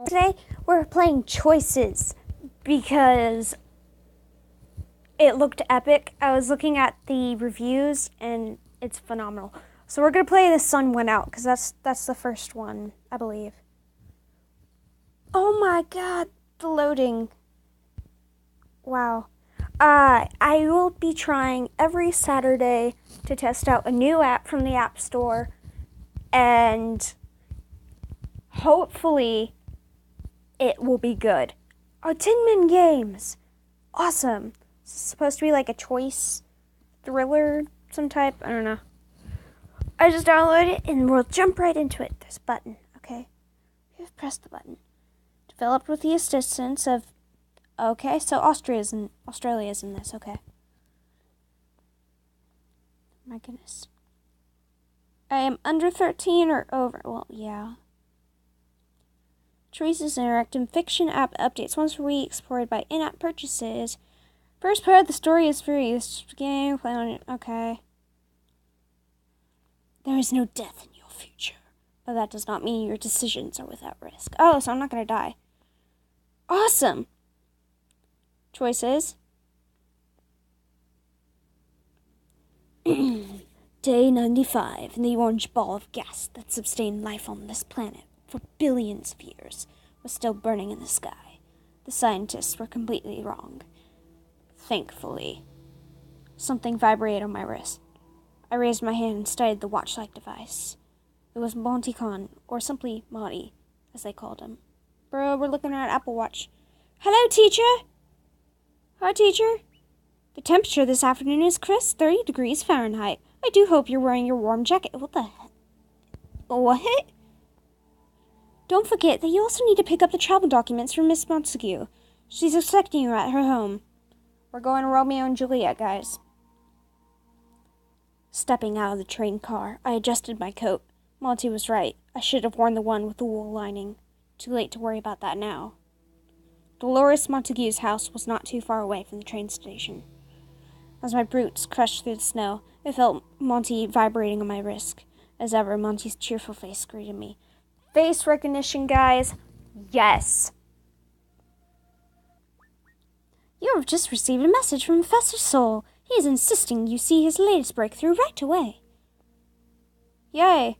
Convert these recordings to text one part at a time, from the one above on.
Today we're playing Choices because it looked epic. I was looking at the reviews and it's phenomenal. So we're gonna play The Sun Went Out because that's the first one, I believe. Oh my god, the loading. Wow. I will be trying every Saturday to test out a new app from the App Store, and hopefully it will be good. Oh, Tin Man Games! Awesome. It's supposed to be like a choice thriller, some type. I don't know. I just downloaded it and we'll jump right into it. There's a button, okay? Just press the button. Developed with the assistance of... Okay, so Australia's in this, okay. My goodness. I am under 13 or over. Well, yeah. Choices interactive fiction app updates once per week, supported by in-app purchases. First part of the story is free. This game, play on it. Okay. There is no death in your future, but that does not mean your decisions are without risk. Oh, so I'm not gonna die. Awesome. Choices. Day 95, and the orange ball of gas that sustained life on this planet for billions of years was still burning in the sky. The scientists were completely wrong. Thankfully. Something vibrated on my wrist. I raised my hand and studied the watch-like device. It was Monty Khan, or simply Monty, as they called him. Bro, we're looking at an Apple Watch. Hello, teacher! Hi, teacher. The temperature this afternoon is crisp, 30 degrees Fahrenheit. I do hope you're wearing your warm jacket. What the heck? What? Don't forget that you also need to pick up the travel documents from Miss Montague. She's expecting you at her home. We're going to Romeo and Juliet, guys. Stepping out of the train car, I adjusted my coat. Monty was right. I should have worn the one with the wool lining. Too late to worry about that now. Dolores Montague's house was not too far away from the train station. As my boots crushed through the snow, I felt Monty vibrating on my wrist. As ever, Monty's cheerful face greeted me. Face recognition, guys. Yes. You have just received a message from Professor Soul. He is insisting you see his latest breakthrough right away. Yay.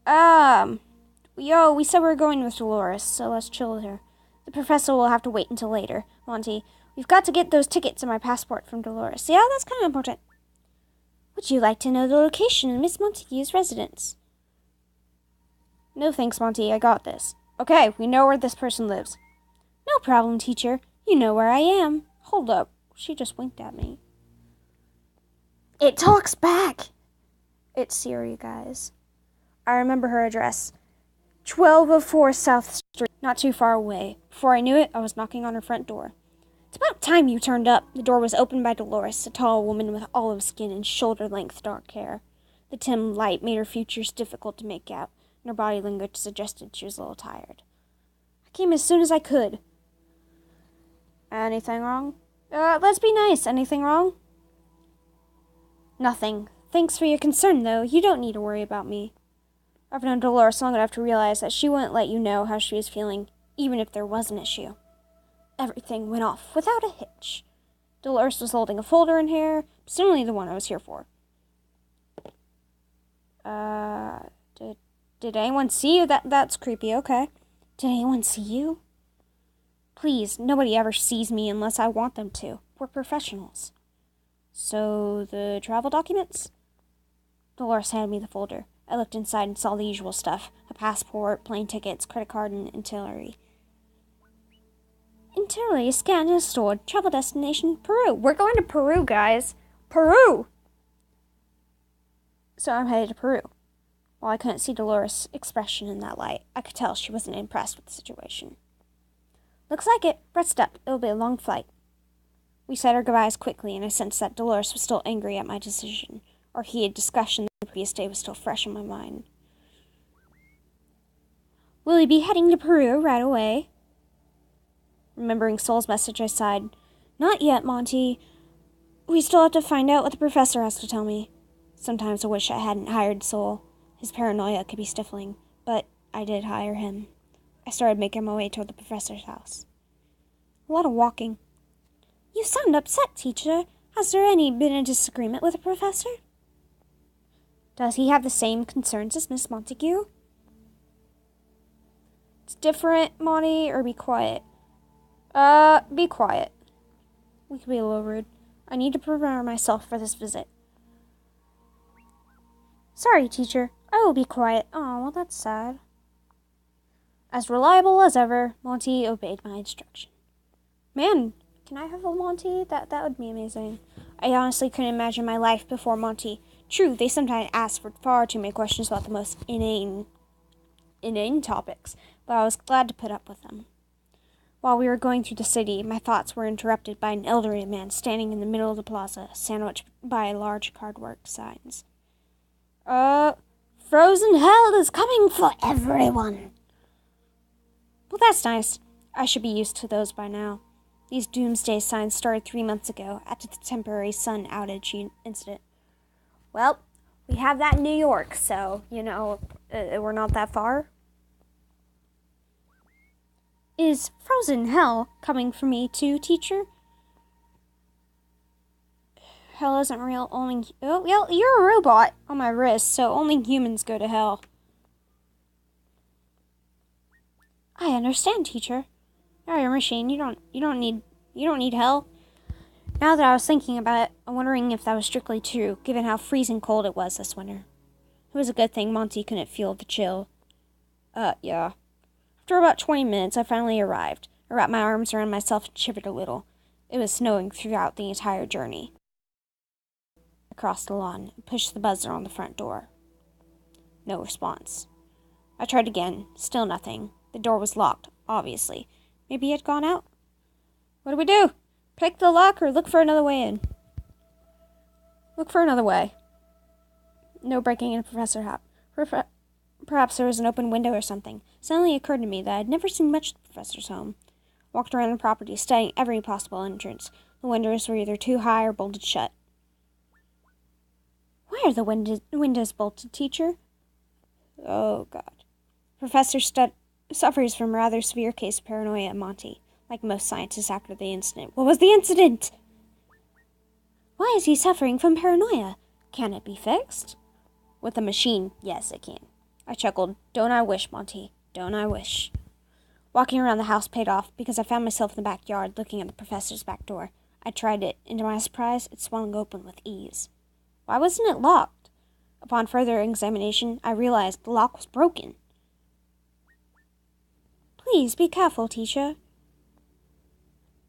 We said we were going with Dolores, so let's chill with her. The professor will have to wait until later. Monty, we've got to get those tickets and my passport from Dolores. Yeah, that's kind of important. Would you like to know the location of Miss Montague's residence? No thanks, Monty. I got this. Okay, we know where this person lives. No problem, teacher. You know where I am. Hold up. She just winked at me. It talks back. It's Siri, guys. I remember her address. 1204 South Street. Not too far away. Before I knew it, I was knocking on her front door. It's about time you turned up. The door was opened by Dolores, a tall woman with olive skin and shoulder-length dark hair. The dim light made her features difficult to make out, and her body language suggested she was a little tired. I came as soon as I could. Anything wrong? Let's be nice. Anything wrong? Nothing. Thanks for your concern, though. You don't need to worry about me. I've known Dolores long enough to realize that she wouldn't let you know how she was feeling, even if there was an issue. Everything went off without a hitch. Dolores was holding a folder in here, presumably the one I was here for. Did anyone see you? That's creepy, okay. Did anyone see you? Please, nobody ever sees me unless I want them to. We're professionals. So, the travel documents? Dolores handed me the folder. I looked inside and saw the usual stuff. A passport, plane tickets, credit card, and itinerary. Itinerary scanned and stored. Travel destination, Peru. We're going to Peru, guys. Peru! So I'm headed to Peru. While I couldn't see Dolores' expression in that light, I could tell she wasn't impressed with the situation. Looks like it. Rest up. It'll be a long flight. We said our goodbyes quickly, and I sensed that Dolores was still angry at my decision. Our heated discussion the previous day was still fresh in my mind. Will you be heading to Peru right away? Remembering Soul's message, I sighed. Not yet, Monty. We still have to find out what the professor has to tell me. Sometimes I wish I hadn't hired Soul. His paranoia could be stifling, but I did hire him. I started making my way toward the professor's house. A lot of walking. You sound upset, teacher. Has there been a disagreement with the professor? Does he have the same concerns as Miss Montague? It's different, Monty, or be quiet? Be quiet. We could be a little rude. I need to prepare myself for this visit. Sorry, teacher. I will be quiet. Oh, well, that's sad. As reliable as ever, Monty obeyed my instruction. Man, can I have a Monty? That would be amazing. I honestly couldn't imagine my life before Monty. True, they sometimes ask for far too many questions about the most inane topics, but I was glad to put up with them. While we were going through the city, my thoughts were interrupted by an elderly man standing in the middle of the plaza, sandwiched by large cardwork signs. Frozen hell is coming for everyone. Well, that's nice. I should be used to those by now. These doomsday signs started 3 months ago after the temporary sun outage incident. Well, we have that in New York, so, we're not that far. Is frozen hell coming for me too, teacher? Hell isn't real, you're a robot on my wrist, so only humans go to hell. I understand, teacher. You're a machine. You don't need hell. Now that I was thinking about it, I'm wondering if that was strictly true, given how freezing cold it was this winter. It was a good thing Monty couldn't feel the chill. Yeah. After about 20 minutes, I finally arrived. I wrapped my arms around myself and shivered a little. It was snowing throughout the entire journey. I crossed the lawn and pushed the buzzer on the front door. No response. I tried again. Still nothing. The door was locked, obviously. Maybe he had gone out? What do we do? Pick the lock or look for another way in? Look for another way. No breaking in Professor Hop. Perhaps there was an open window or something. Suddenly it occurred to me that I'd never seen much of the professor's home. Walked around the property, studying every possible entrance. The windows were either too high or bolted shut. Why are the windows bolted, teacher? Oh, God. Professor suffers from a rather severe case of paranoia, Monty, like most scientists after the incident. What was the incident? Why is he suffering from paranoia? Can it be fixed? With a machine, yes, it can. I chuckled. Don't I wish, Monty? Don't I wish? Walking around the house paid off because I found myself in the backyard looking at the professor's back door. I tried it, and to my surprise, it swung open with ease. Why wasn't it locked? Upon further examination, I realized the lock was broken. Please be careful, teacher.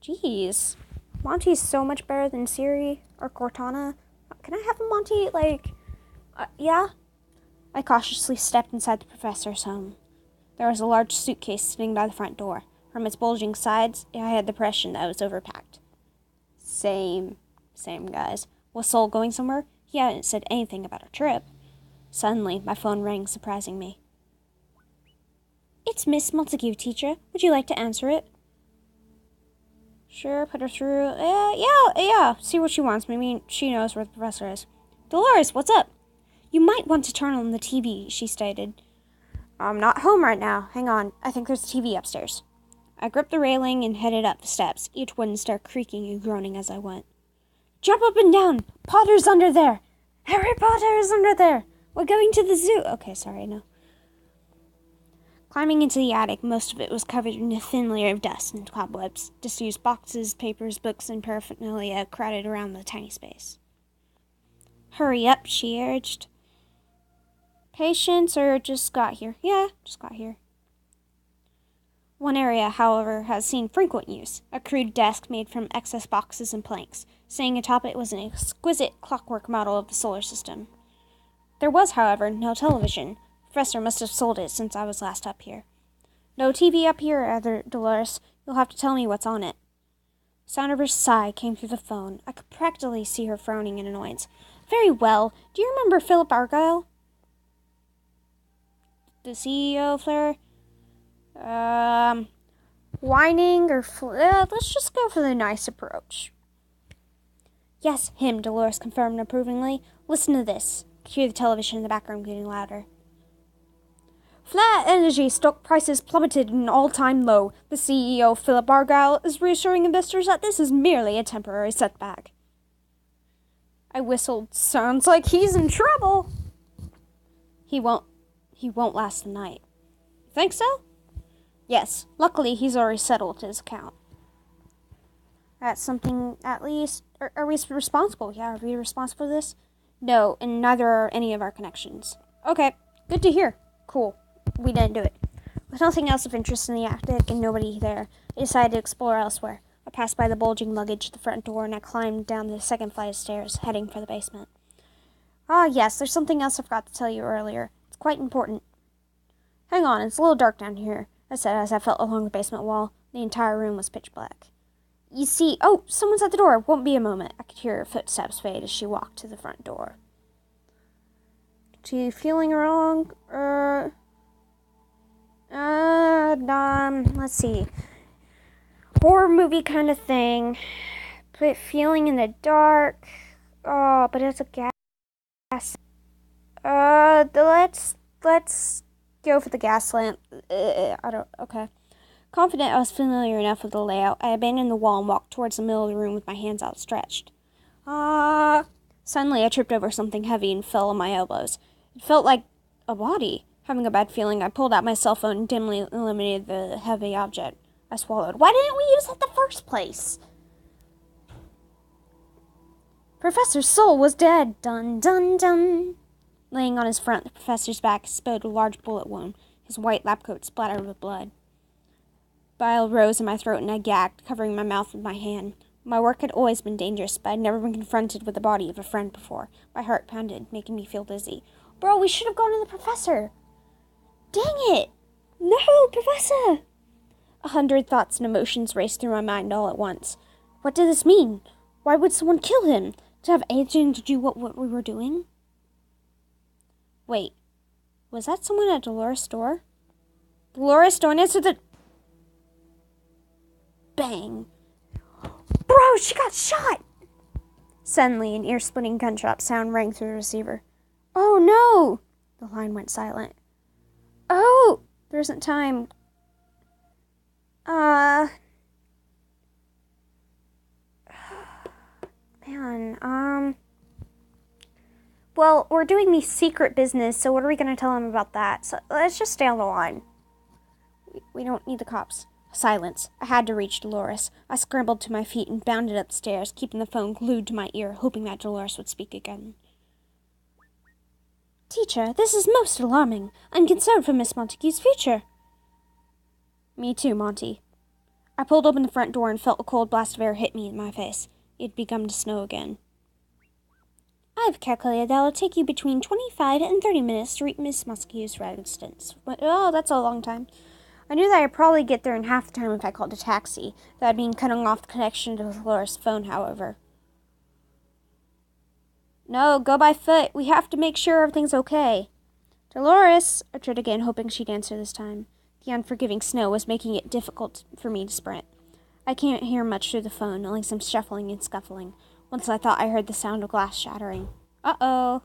Jeez. Monty's so much better than Siri or Cortana. Can I have a Monty, yeah? I cautiously stepped inside the professor's home. There was a large suitcase sitting by the front door. From its bulging sides, I had the impression that it was overpacked. Same, guys. Was Sol going somewhere? He hadn't said anything about our trip. Suddenly, my phone rang, surprising me. It's Miss Montague, teacher. Would you like to answer it? Sure, put her through. Yeah. See what she wants. Maybe she knows where the professor is. Dolores, what's up? You might want to turn on the TV, she stated. I'm not home right now. Hang on. I think there's a TV upstairs. I gripped the railing and headed up the steps, each wooden stair creaking and groaning as I went. Jump up and down! Potter's under there! Harry Potter is under there! We're going to the zoo! Okay, sorry, no. Climbing into the attic, most of it was covered in a thin layer of dust and cobwebs. Disused boxes, papers, books, and paraphernalia crowded around the tiny space. Hurry up, she urged. Patients or just got here? Yeah, just got here. One area, however, has seen frequent use. A crude desk made from excess boxes and planks. Sitting atop it was an exquisite clockwork model of the solar system. There was, however, no television. The professor must have sold it since I was last up here. No TV up here either, Dolores. You'll have to tell me what's on it. The sound of her sigh came through the phone. I could practically see her frowning in annoyance. Very well. Do you remember Philip Argyle? The CEO of Flare? Whining or... let's just go for the nice approach. Yes, him, Dolores confirmed approvingly. Listen to this. I could hear the television in the background getting louder. Flare energy stock prices plummeted an all-time low. The CEO, Philip Argyle, is reassuring investors that this is merely a temporary setback. I whistled. Sounds like he's in trouble. He won't last the night. Think so? Yes. Luckily, he's already settled his account. That's something, at least. Are we responsible? Yeah, are we responsible for this? No, and neither are any of our connections. Okay, good to hear. Cool. We didn't do it. With nothing else of interest in the attic and nobody there, I decided to explore elsewhere. I passed by the bulging luggage at the front door and I climbed down the second flight of stairs, heading for the basement. Ah, yes, there's something else I forgot to tell you earlier. It's quite important. Hang on, it's a little dark down here, I said as I felt along the basement wall. The entire room was pitch black. You see, oh, someone's at the door. Won't be a moment. I could hear her footsteps fade as she walked to the front door. She feeling wrong? Let's see. Horror movie kind of thing. But feeling in the dark. Oh, but it's a gas. Let's go for the gas lamp. Okay. Confident I was familiar enough with the layout, I abandoned the wall and walked towards the middle of the room with my hands outstretched. Suddenly I tripped over something heavy and fell on my elbows. It felt like a body. Having a bad feeling, I pulled out my cell phone and dimly illuminated the heavy object. I swallowed. Why didn't we use it in the first place? Professor Soul was dead. Dun, dun, dun. Laying on his front, the professor's back exposed a large bullet wound, his white lab coat splattered with blood. Bile rose in my throat and I gagged, covering my mouth with my hand. My work had always been dangerous, but I'd never been confronted with the body of a friend before. My heart pounded, making me feel dizzy. Bro, we should have gone to the professor. Dang it! No, Professor! 100 thoughts and emotions raced through my mind all at once. What did this mean? Why would someone kill him? To have anything to do with what we were doing? Wait, was that someone at Dolores' door? Dolores, don't answer the... Bang! Bro, she got shot! Suddenly, an ear-splitting gunshot sound rang through the receiver. Oh, no! The line went silent. Oh! There isn't time. Man, well, we're doing the secret business, so what are we going to tell them about that? So let's just stay on the line. We don't need the cops. Silence. I had to reach Dolores. I scrambled to my feet and bounded up the stairs, keeping the phone glued to my ear, hoping that Dolores would speak again. Teacher, this is most alarming. I'm concerned for Miss Montague's future. Me too, Monty. I pulled open the front door and felt a cold blast of air hit me in my face. It had begun to snow again. I've calculated that it'll take you between 25 and 30 minutes to reach Miss Montague's residence. Oh, that's a long time. I knew that I'd probably get there in half the time if I called a taxi. That would mean cutting off the connection to Dolores' phone, however. No, go by foot. We have to make sure everything's okay. Dolores! I tried again, hoping she'd answer this time. The unforgiving snow was making it difficult for me to sprint. I can't hear much through the phone, only some shuffling and scuffling. Once I thought I heard the sound of glass shattering. Uh-oh.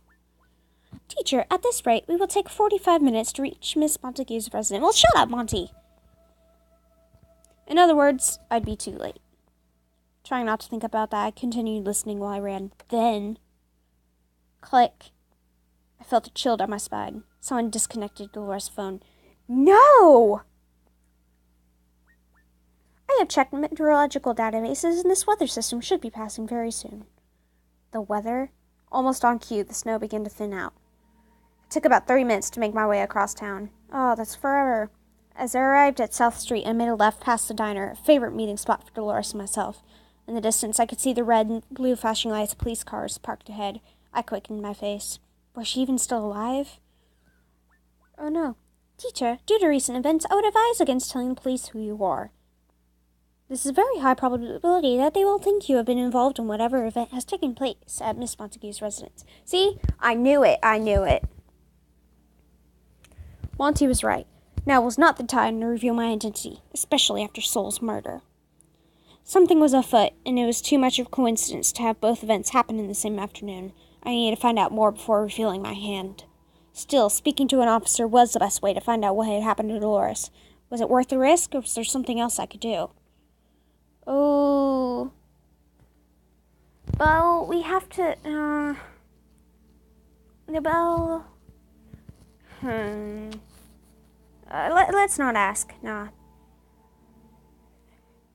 Teacher, at this rate, we will take 45 minutes to reach Miss Montague's residence. Well, shut up, Monty! In other words, I'd be too late. Trying not to think about that, I continued listening while I ran. Then... click. I felt a chill down my spine. Someone disconnected Dolores' phone. No! I have checked meteorological databases, and this weather system should be passing very soon. The weather? Almost on cue, the snow began to thin out. It took about 30 minutes to make my way across town. Oh, that's forever. As I arrived at South Street, I made a left past the diner, a favorite meeting spot for Dolores and myself. In the distance, I could see the red and blue flashing lights of police cars parked ahead. I quickened my face. Was she even still alive? Oh no. Teacher, due to recent events, I would advise against telling the police who you are. This is a very high probability that they will think you have been involved in whatever event has taken place at Miss Montague's residence. See? I knew it. Monty was right. Now was not the time to reveal my identity, especially after Soul's murder. Something was afoot, and it was too much of a coincidence to have both events happen in the same afternoon. I needed to find out more before revealing my hand. Still, speaking to an officer was the best way to find out what had happened to Dolores. Was it worth the risk, or was there something else I could do? Oh. Well, we have to, well... let's not ask, nah.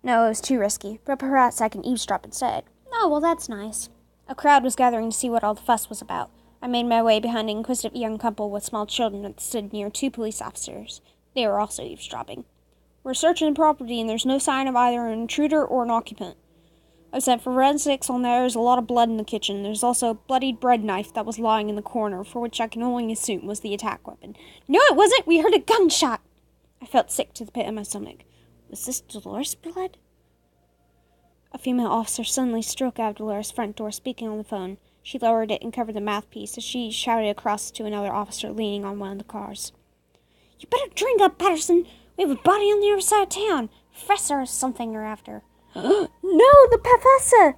No, it was too risky, but perhaps I can eavesdrop instead. Oh, well, that's nice. A crowd was gathering to see what all the fuss was about. I made my way behind an inquisitive young couple with small children that stood near 2 police officers. They were also eavesdropping. We're searching the property, and there's no sign of either an intruder or an occupant. I've sent forensics on there. There's a lot of blood in the kitchen. There's also a bloodied bread knife that was lying in the corner, for which I can only assume was the attack weapon. No, it wasn't! We heard a gunshot! I felt sick to the pit of my stomach. Was this Dolores' blood? A female officer suddenly strode out of Dolores' front door, speaking on the phone. She lowered it and covered the mouthpiece as she shouted across to another officer leaning on one of the cars. You better drink up, Patterson! We have a body on the other side of town. Professor or something you're after. No, the professor!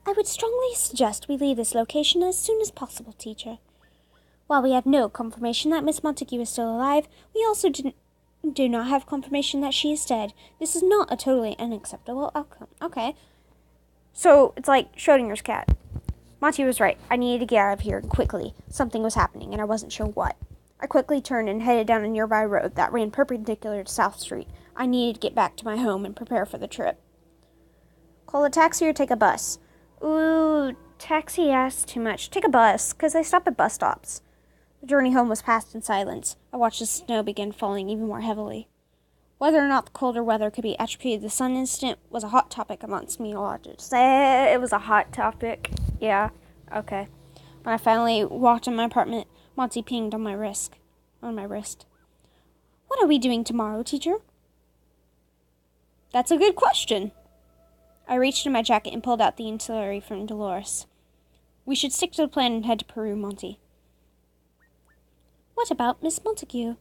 I would strongly suggest we leave this location as soon as possible, teacher. While we have no confirmation that Miss Montague is still alive, we also do not have confirmation that she is dead. This is not a totally unacceptable outcome. Okay. So, it's like Schrodinger's cat. Monty was right. I needed to get out of here quickly. Something was happening, and I wasn't sure what. I quickly turned and headed down a nearby road that ran perpendicular to South Street. I needed to get back to my home and prepare for the trip. Call a taxi or take a bus? Ooh, taxi asks too much. Take a bus, because they stop at bus stops. The journey home was passed in silence. I watched the snow begin falling even more heavily. Whether or not the colder weather could be attributed to the sun incident was a hot topic amongst meteorologists. It was a hot topic. Yeah, okay. When I finally walked in my apartment, Monty pinged on my wrist. What are we doing tomorrow, teacher? That's a good question. I reached in my jacket and pulled out the itinerary from Dolores. We should stick to the plan and head to Peru, Monty. What about Miss Montague?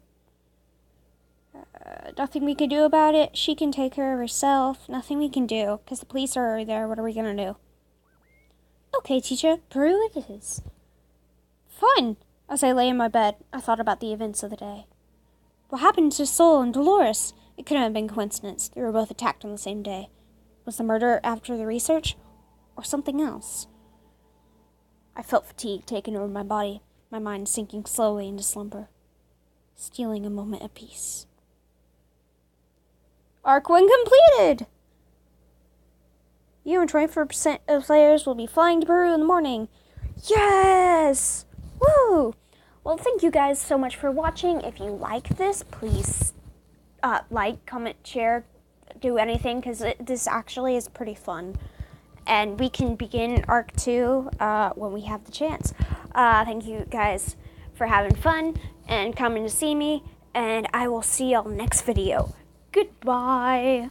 Nothing we can do about it. She can take care of herself. Nothing we can do, because the police are already there. What are we going to do? Okay, teacher. Peru it is. Fun! As I lay in my bed, I thought about the events of the day. What happened to Sol and Dolores? It couldn't have been coincidence. They were both attacked on the same day. Was the murder after the research? Or something else? I felt fatigue taking over my body, my mind sinking slowly into slumber, stealing a moment of peace. Arc 1 completed! You and 24% of players will be flying to Peru in the morning. Yes! Woo! Well, thank you guys so much for watching. If you like this, please like, comment, share, do anything, because this actually is pretty fun. And we can begin Arc 2 when we have the chance. Thank you guys for having fun and coming to see me, and I will see y'all next video. Goodbye!